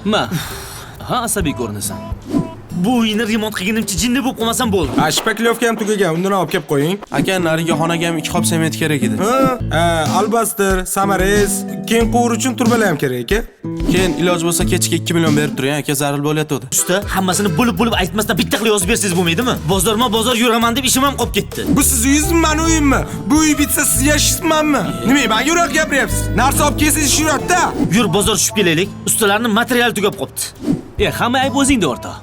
Ma. Ha, asabiy ko'rinasan. Bu uyni remont qilganimcha jinni bo'lib qolmasam bo'ldi. Shpaklyovka ham tugagan, undan olib kelib qo'ying. Aka, narigi xonaga ham 2 qop sement kerak edi. Albaster, samarez, keyin quvur uchun turbalar ham kerak aka. Keyin iloj bo'lsa kechga 2 million berib turing, aka, zarur bo'layotdi. Usta, hammasini bo'lib aytmasdan bitta qilib yozib bersangiz bo'lmaydimi? Bozor yuraman deb ishim ham qolib ketdi. Bu siz uyingizmi, meni uyimmi? Bu uy bitsa siz yashayapsizmi? Nima, men yuraq gapiryapsiz? Narsa olib kelsangiz shuratda. Yur bozor tushib kelaylik. Ustalarning materiali tugab qopti. Hamma ayb o'zingda o'rtoq.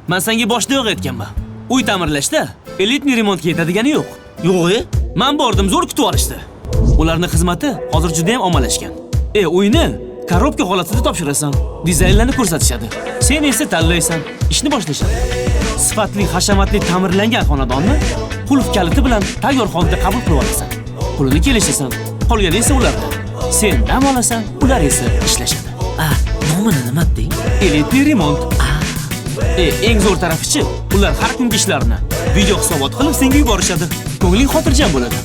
Men senga boshda yo'q aytganman. Uy ta'mirlashda elitni remontga yetadigani yo'q. Yo'q-e? Men bordim, zo'r kutib olishdi. Ularning xizmati hozir juda ham ommalashgan. Uyni korobka holatida topshirasan, dizaynlarni ko'rsatishadi. Sen esa tanlaysan, ishni boshlashadi. Sifatli, hashamatli ta'mirlangan xonadonni qulf kaliti bilan tayyor holda qabul qilib olasan. Pulini kelishasan, qolgani esa ularda. Sen dam olasan, ular esa ishlashadi. Nomini nima deng? Elitni remont. Eng zo'r tarafichi, ular har kungi ishlarini video hisobot qilib senga yuborishadi. Ko'ngling xotirjam bo'ladi.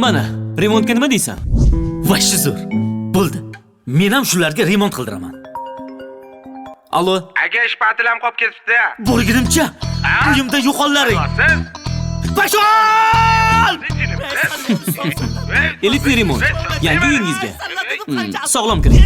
Mana, remontga nima deysan? Vashi zo'r. Bo'ldi. Men ham shularga remont qildiraman. Allo. Aka, shpatilam qolib ketibdi. Borgunimcha uyimda yo'qollaring. Bashol! Elitni remont. Yangi uyingizga. Sog'lom kiring.